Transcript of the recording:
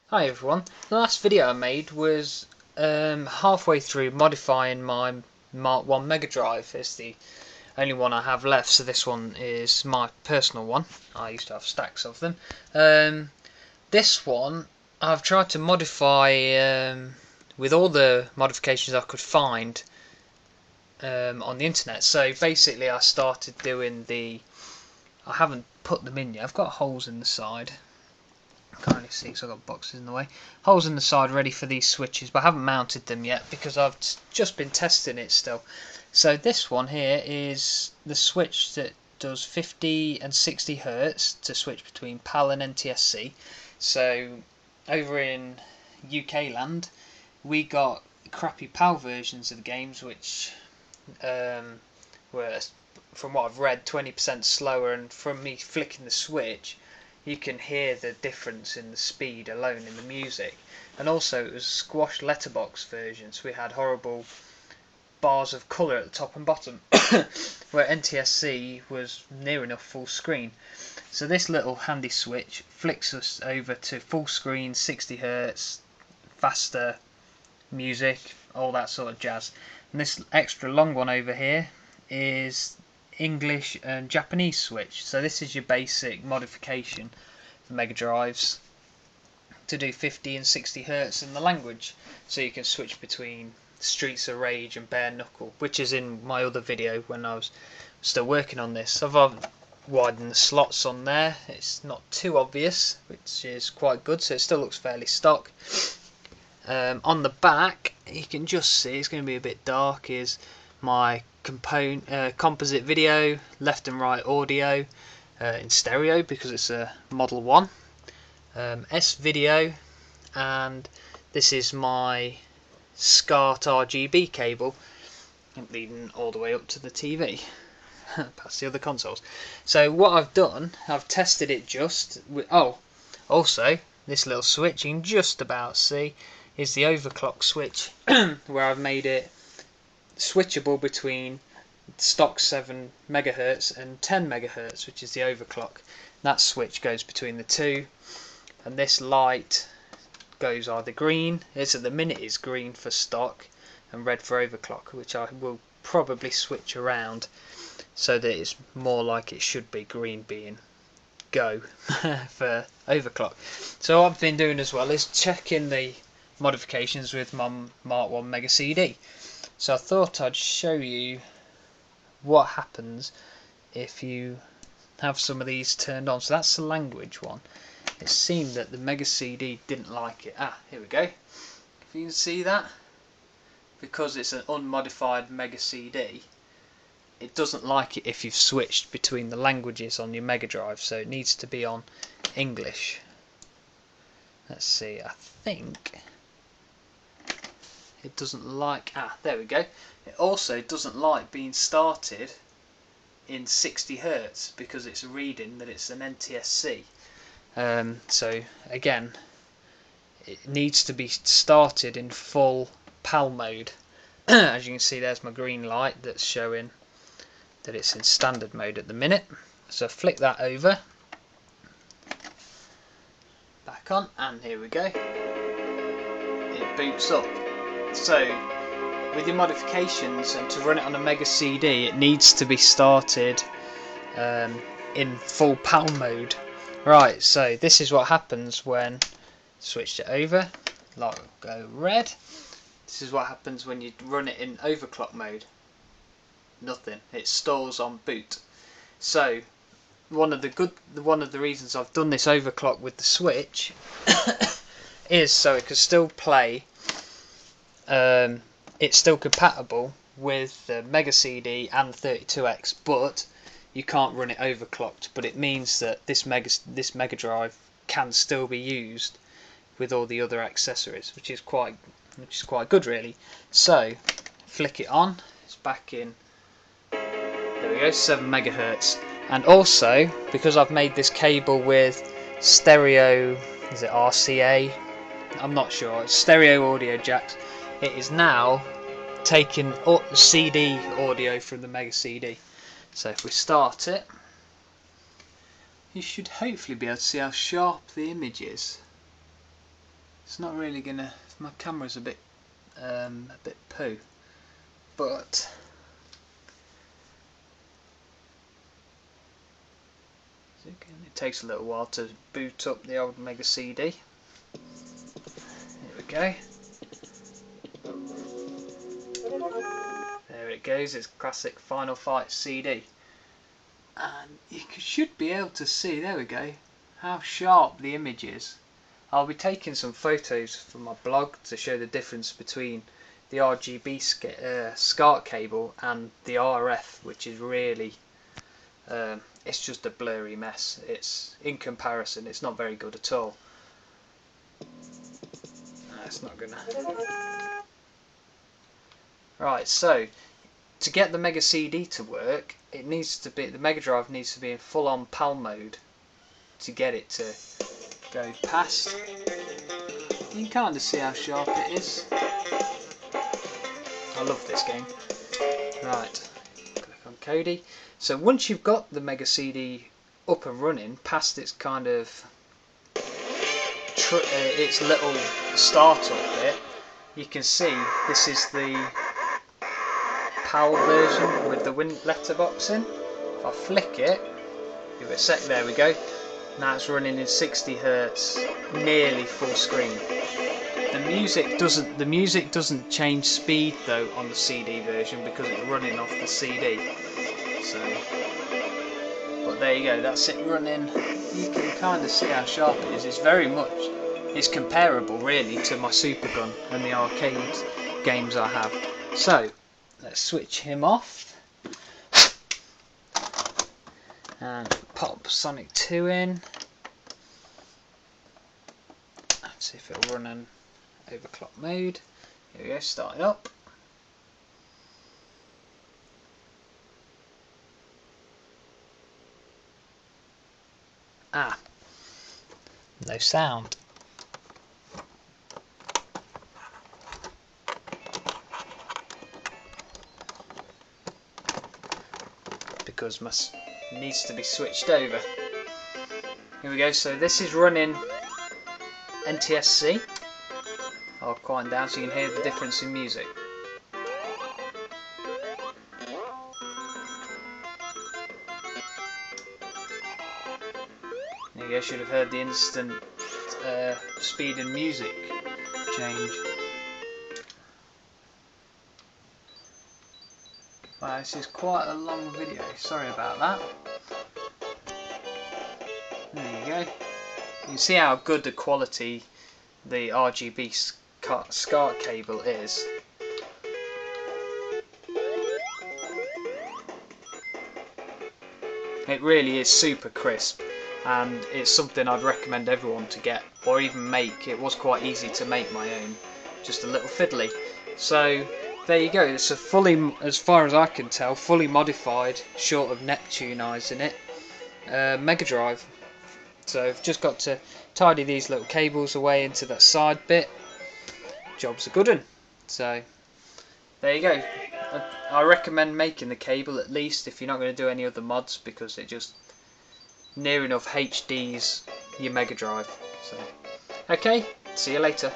Hi everyone, the last video I made was halfway through modifying my Mark 1 Mega Drive. It's the only one I have left, so this one is my personal one. I used to have stacks of them. This one I've tried to modify with all the modifications I could find on the internet. So basically I started doing I haven't put them in yet, I've got holes in the side. Can't really see because I've got boxes in the way. Holes in the side ready for these switches, but I haven't mounted them yet because I've just been testing it still. So this one here is the switch that does 50 and 60 Hertz to switch between Pal and Ntsc. So over in UK land we got crappy PAL versions of the games which were, from what I've read, 20% slower, and from me flicking the switch you can hear the difference in the speed alone in the music. And also it was a squashed letterbox version, so we had horrible bars of colour at the top and bottom where NTSC was near enough full screen. So this little handy switch flicks us over to full screen, 60 Hz, faster music, all that sort of jazz. And this extra long one over here is English and Japanese switch. So this is your basic modification for Mega Drives to do 50 and 60 Hertz in the language, so you can switch between Streets of Rage and Bare Knuckle, which is in my other video when I was still working on this. I've widened the slots on there, it's not too obvious, which is quite good, so it still looks fairly stock. On the back you can just see, it's going to be a bit dark, is my composite video, left and right audio in stereo because it's a Model 1, S video, and this is my Scart RGB cable leading all the way up to the TV past the other consoles. So what I've done, I've tested it just with, also this little switch you can just about see is the overclock switch where I've made it switchable between stock 7 MHz and 10 MHz, which is the overclock. That switch goes between the two, and this light goes either green, it's at the minute is green for stock, and red for overclock, which I will probably switch around so that it's more like it should be, green being go for overclock. So what I've been doing as well is checking the modifications with my Mark 1 Mega CD. So I thought I'd show you what happens if you have some of these turned on. So that's the language one. It seemed that the Mega CD didn't like it. Here we go. If you can see that, because it's an unmodified Mega CD, it doesn't like it if you've switched between the languages on your Mega Drive, so it needs to be on English. Let's see, I think it doesn't like, there we go. It also doesn't like being started in 60 Hz because it's reading that it's an NTSC. So again, it needs to be started in full PAL mode. As you can see, there's my green light that's showing that it's in standard mode at the minute. So flick that over, back on, and here we go. It boots up. So with your modifications and to run it on a Mega CD, it needs to be started in full PAL mode. Right, so this is what happens when switched it over, light will go red. This is what happens when you run it in overclock mode. Nothing, it stalls on boot. So one of the reasons I've done this overclock with the switch is so it can still play. It's still compatible with the Mega CD and 32X, but you can't run it overclocked. But it means that this Mega Drive can still be used with all the other accessories, which is quite good really. So flick it on, it's back in. There we go, 7 MHz. And also, because I've made this cable with stereo, is it RCA? I'm not sure. It's stereo audio jacks. It is now taking CD audio from the Mega CD. So if we start it, you should hopefully be able to see how sharp the image is. It's not really gonna. My camera's a bit poo, but it takes a little while to boot up the old Mega CD. Here we go. There it goes. It's classic Final Fight CD, and you should be able to see. There we go. How sharp the image is. I'll be taking some photos for my blog to show the difference between the RGB Scart cable and the RF, which is really, it's just a blurry mess. It's, in comparison, it's not very good at all. That's not gonna. Right, so to get the Mega CD to work, it needs to be, the Mega Drive needs to be in full-on PAL mode to get it to go past. You can kind of see how sharp it is. I love this game. Right, click on Cody. So once you've got the Mega CD up and running past its kind of its little startup bit, you can see this is the PAL version with the letterbox in. If I flick it, give it a sec, there we go. Now it's running in 60 Hz, nearly full screen. The music doesn't change speed though on the CD version because it's running off the CD. So, but there you go. That's it running. You can kind of see how sharp it is. It's comparable really to my Super Gun and the arcade games I have. So let's switch him off and pop Sonic 2 in. Let's see if it'll run in overclock mode. Here we go, start it up. Ah, no sound. Because it needs to be switched over. Here we go, so this is running Ntsc. I'll quieten down so you can hear the difference in music. There you go, should have heard the instant speed and music change. Wow, this is quite a long video, sorry about that. There you go. You can see how good the quality the RGB Scart cable is. It really is super crisp, and it's something I'd recommend everyone to get or even make. It was quite easy to make my own, just a little fiddly. So there you go, it's a fully, as far as I can tell, fully modified, short of Neptun-izing it, Mega Drive. So I've just got to tidy these little cables away into that side bit. Job's a good one. So there you go. I recommend making the cable at least if you're not going to do any other mods, because it just near enough HDs your Mega Drive. So okay, see you later.